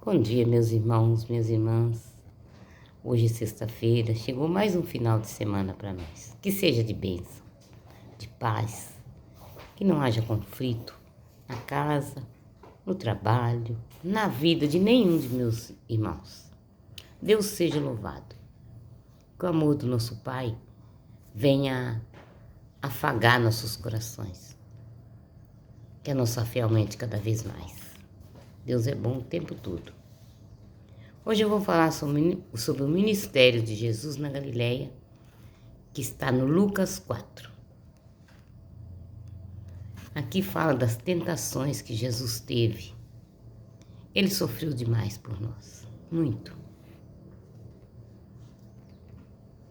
Bom dia, meus irmãos, minhas irmãs. Hoje é sexta-feira, chegou mais um final de semana para nós. Que seja de bênção, de paz, que não haja conflito na casa, no trabalho, na vida de nenhum de meus irmãos. Deus seja louvado. Que o amor do nosso Pai venha afagar nossos corações. Que a nossa fé aumente cada vez mais. Deus é bom o tempo todo. Hoje eu vou falar sobre o ministério de Jesus na Galileia, que está no Lucas 4. Aqui fala das tentações que Jesus teve. Ele sofreu demais por nós, muito.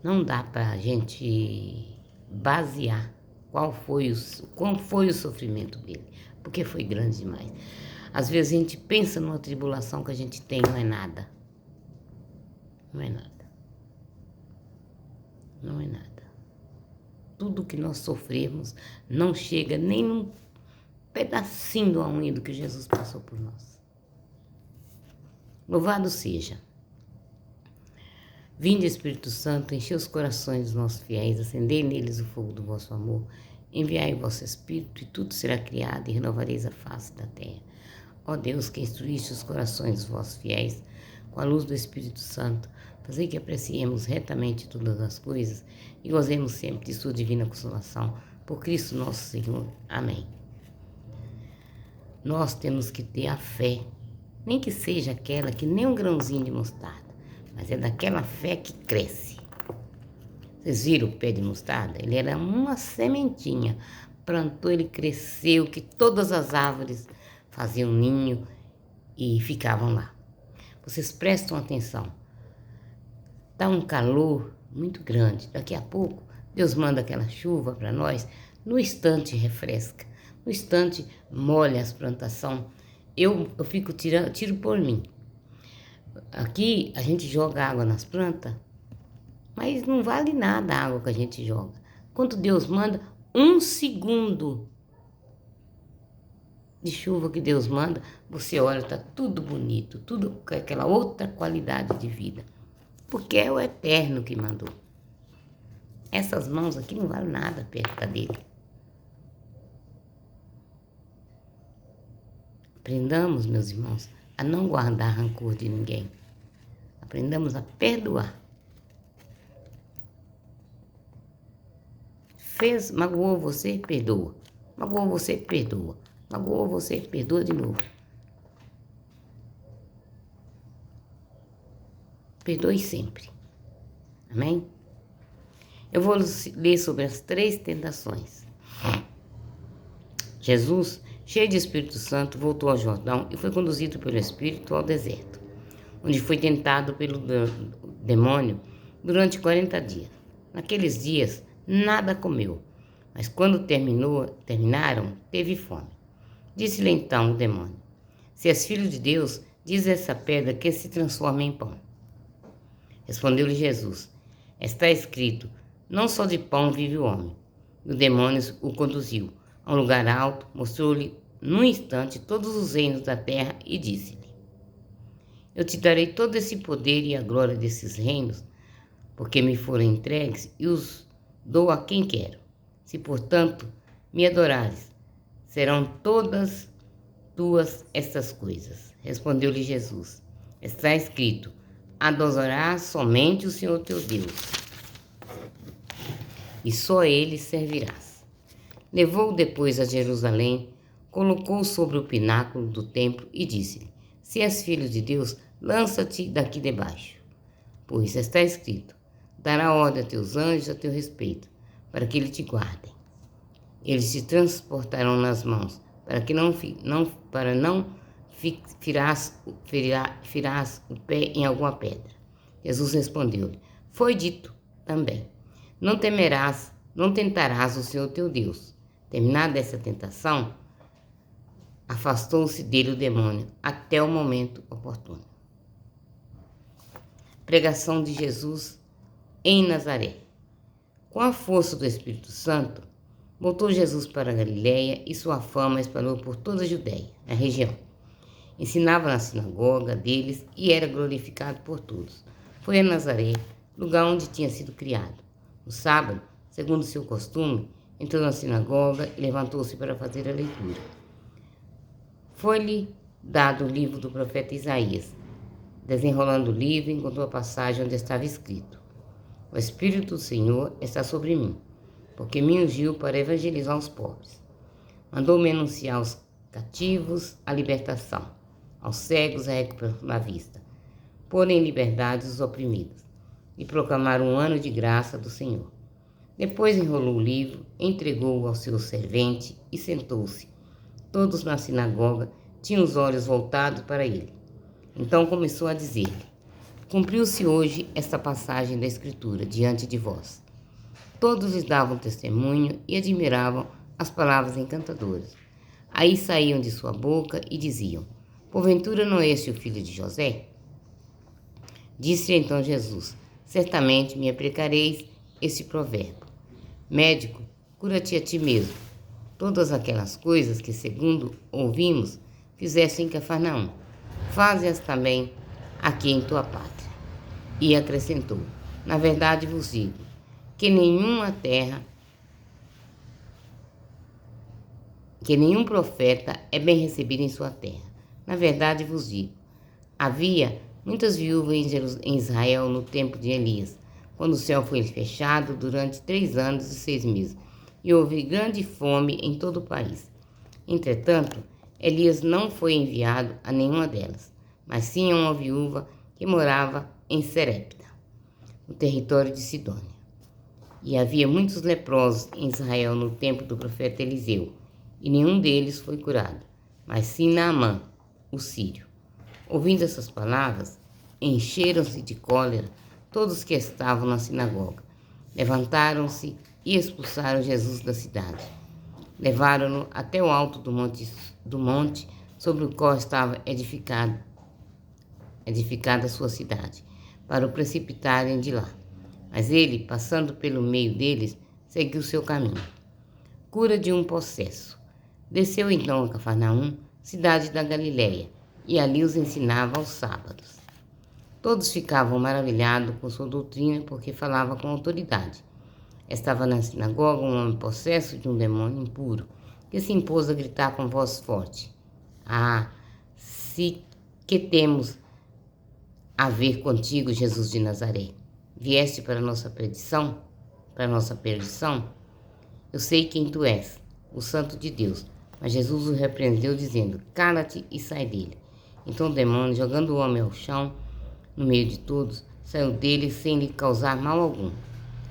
Não dá para a gente basear qual foi o sofrimento dele, porque foi grande demais. Às vezes a gente pensa numa tribulação que a gente tem, não é nada. Não é nada. Não é nada. Tudo que nós sofremos não chega nem num pedacinho da unha do que Jesus passou por nós. Louvado seja. Vinde, Espírito Santo, enchei os corações dos nossos fiéis, acendei neles o fogo do vosso amor, enviai o vosso Espírito e tudo será criado e renovareis a face da terra. Ó Deus, que instruíste os corações dos vossos fiéis com a luz do Espírito Santo, fazei que apreciemos retamente todas as coisas e gozemos sempre de sua divina consolação. Por Cristo nosso Senhor. Amém. Nós temos que ter a fé, nem que seja aquela que nem um grãozinho de mostarda, mas é daquela fé que cresce. Vocês viram o pé de mostarda? Ele era uma sementinha, plantou, ele cresceu, que todas as árvores faziam ninho e ficavam lá. Vocês prestam atenção. Está um calor muito grande. Daqui a pouco, Deus manda aquela chuva para nós. No instante refresca. No instante molha as plantações. Eu fico tiro por mim. Aqui a gente joga água nas plantas, mas não vale nada a água que a gente joga. Quando Deus manda, 1 segundo de chuva que Deus manda, você olha, está tudo bonito, tudo com aquela outra qualidade de vida. Porque é o Eterno que mandou. Essas mãos aqui não valem nada perto dele. Aprendamos, meus irmãos, a não guardar rancor de ninguém. Aprendamos a perdoar. Magoou você, perdoa. Magoou você, perdoa. Magoou você, perdoa de novo. Perdoe sempre. Amém? Eu vou ler sobre as 3 tentações. Jesus, cheio de Espírito Santo, voltou ao Jordão e foi conduzido pelo Espírito ao deserto, onde foi tentado pelo demônio durante 40 dias. Naqueles dias, nada comeu, mas quando terminaram, teve fome. Disse-lhe então o demônio: se és filho de Deus, diz a essa pedra que se transforma em pão. Respondeu-lhe Jesus: está escrito, não só de pão vive o homem. E o demônio o conduziu a um lugar alto, mostrou-lhe num instante todos os reinos da terra e disse-lhe: eu te darei todo esse poder e a glória desses reinos, porque me foram entregues e os dou a quem quero. Se, portanto, me adorares, serão todas tuas estas coisas. Respondeu-lhe Jesus: está escrito, adorarás somente o Senhor teu Deus, e só ele servirás. Levou-o depois a Jerusalém, colocou-o sobre o pináculo do templo e disse-lhe: se és filho de Deus, lança-te daqui debaixo, pois está escrito, dará ordem a teus anjos a teu respeito, para que eles te guardem. Eles te transportarão nas mãos, para não firás o pé em alguma pedra. Jesus respondeu-lhe: foi dito também, não tentarás o Senhor teu Deus. Terminada essa tentação, afastou-se dele o demônio até o momento oportuno. Pregação de Jesus em Nazaré. Com a força do Espírito Santo, voltou Jesus para a Galileia e sua fama espalhou por toda a Judéia, a região. Ensinava na sinagoga deles e era glorificado por todos. Foi a Nazaré, lugar onde tinha sido criado. No sábado, segundo seu costume, entrou na sinagoga e levantou-se para fazer a leitura. Foi-lhe dado o livro do profeta Isaías. Desenrolando o livro, encontrou a passagem onde estava escrito: O Espírito do Senhor está sobre mim, porque me ungiu para evangelizar os pobres. Mandou-me anunciar aos cativos a libertação, aos cegos a recuperação da vista, pôr em liberdade os oprimidos e proclamar um ano de graça do Senhor. Depois enrolou o livro, entregou-o ao seu servente e sentou-se. Todos na sinagoga tinham os olhos voltados para ele. Então começou a dizer-lhe: Cumpriu-se hoje esta passagem da Escritura diante de vós. Todos lhes davam testemunho e admiravam as palavras encantadoras. Aí saíam de sua boca e diziam: Porventura não é este o filho de José? Disse então Jesus: Certamente me aplicareis este provérbio: Médico, cura-te a ti mesmo. Todas aquelas coisas que, segundo ouvimos, fizeste em Cafarnaum, faze-as também aqui em tua pátria. E acrescentou: Na verdade vos digo, que nenhum profeta é bem recebido em sua terra. Na verdade vos digo, havia muitas viúvas em Israel no tempo de Elias, quando o céu foi fechado durante 3 anos e 6 meses, e houve grande fome em todo o país. Entretanto, Elias não foi enviado a nenhuma delas, mas sim a uma viúva que morava em Serepta, no território de Sidônia. E havia muitos leprosos em Israel no tempo do profeta Eliseu, e nenhum deles foi curado, mas sim Naamã, o sírio. Ouvindo essas palavras, encheram-se de cólera todos que estavam na sinagoga. Levantaram-se e expulsaram Jesus da cidade. Levaram-no até o alto do monte sobre o qual estava edificada a sua cidade, para o precipitarem de lá. Mas ele, passando pelo meio deles, seguiu seu caminho. Cura de um possesso. Desceu então a Cafarnaum, cidade da Galiléia, e ali os ensinava aos sábados. Todos ficavam maravilhados com sua doutrina, porque falava com autoridade. Estava na sinagoga um homem possesso de um demônio impuro, que se impôs a gritar com voz forte: se que temos a ver contigo, Jesus de Nazaré? Vieste para nossa perdição? Eu sei quem tu és, o Santo de Deus. Mas Jesus o repreendeu, dizendo: Cala-te e sai dele. Então o demônio, jogando o homem ao chão, no meio de todos, saiu dele sem lhe causar mal algum.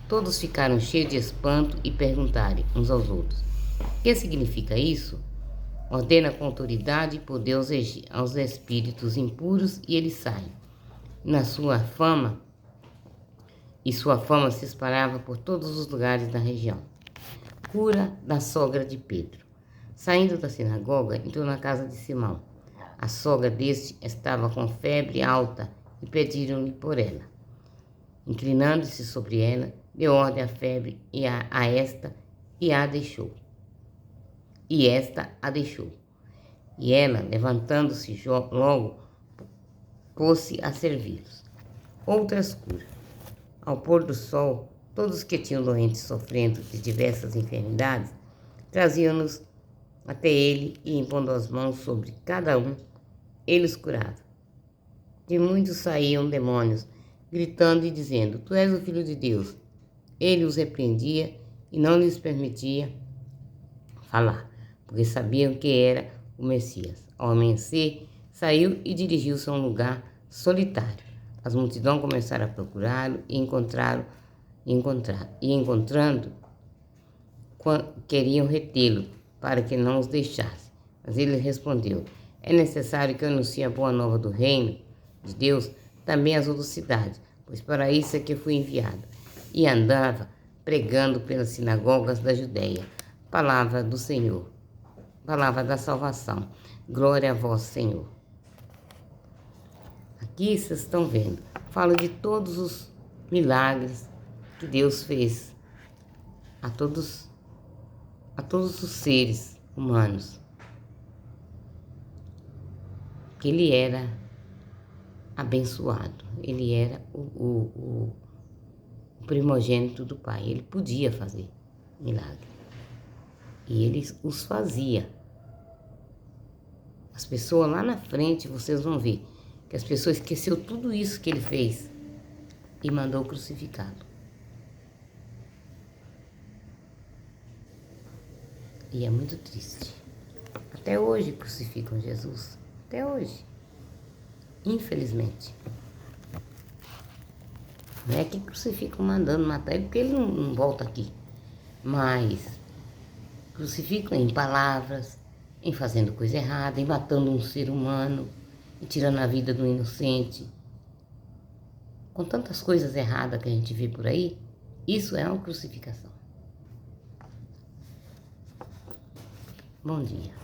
Todos ficaram cheios de espanto e perguntaram uns aos outros: Que significa isso? Ordena com autoridade e poder aos espíritos impuros e eles saem. Sua fama se espalhava por todos os lugares da região. Cura da sogra de Pedro. Saindo da sinagoga, entrou na casa de Simão. A sogra deste estava com febre alta e pediram-lhe por ela. Inclinando-se sobre ela, deu ordem à febre e esta a deixou. E ela, levantando-se logo, pôs-se a servi-los. Outras curas. Ao pôr do sol, todos que tinham doentes sofrendo de diversas enfermidades, traziam-nos até ele e, impondo as mãos sobre cada um, ele os curava. De muitos saíam demônios, gritando e dizendo: Tu és o Filho de Deus. Ele os repreendia e não lhes permitia falar, porque sabiam que era o Messias. Ao amanhecer, saiu e dirigiu-se a um lugar solitário. As multidões começaram a procurá-lo e encontrando, queriam retê-lo para que não os deixasse. Mas ele respondeu: É necessário que eu anuncie a boa nova do reino de Deus também às outras cidades, pois para isso é que fui enviado. E andava pregando pelas sinagogas da Judéia. Palavra do Senhor. Palavra da salvação. Glória a vós, Senhor. Aqui vocês estão vendo. Falo de todos os milagres que Deus fez a todos os seres humanos. que ele era abençoado, ele era o primogênito do Pai, ele podia fazer milagre. E ele os fazia. As pessoas lá na frente, vocês vão ver que as pessoas esqueceu tudo isso que ele fez e mandou crucificá-lo. E é muito triste. Até hoje crucificam Jesus. Até hoje. Infelizmente. Não é que crucificam mandando matar ele, porque ele não volta aqui. Mas crucificam em palavras, em fazendo coisa errada, em matando um ser humano, e tirando a vida do inocente. Com tantas coisas erradas que a gente vê por aí, isso é uma crucificação. Bom dia.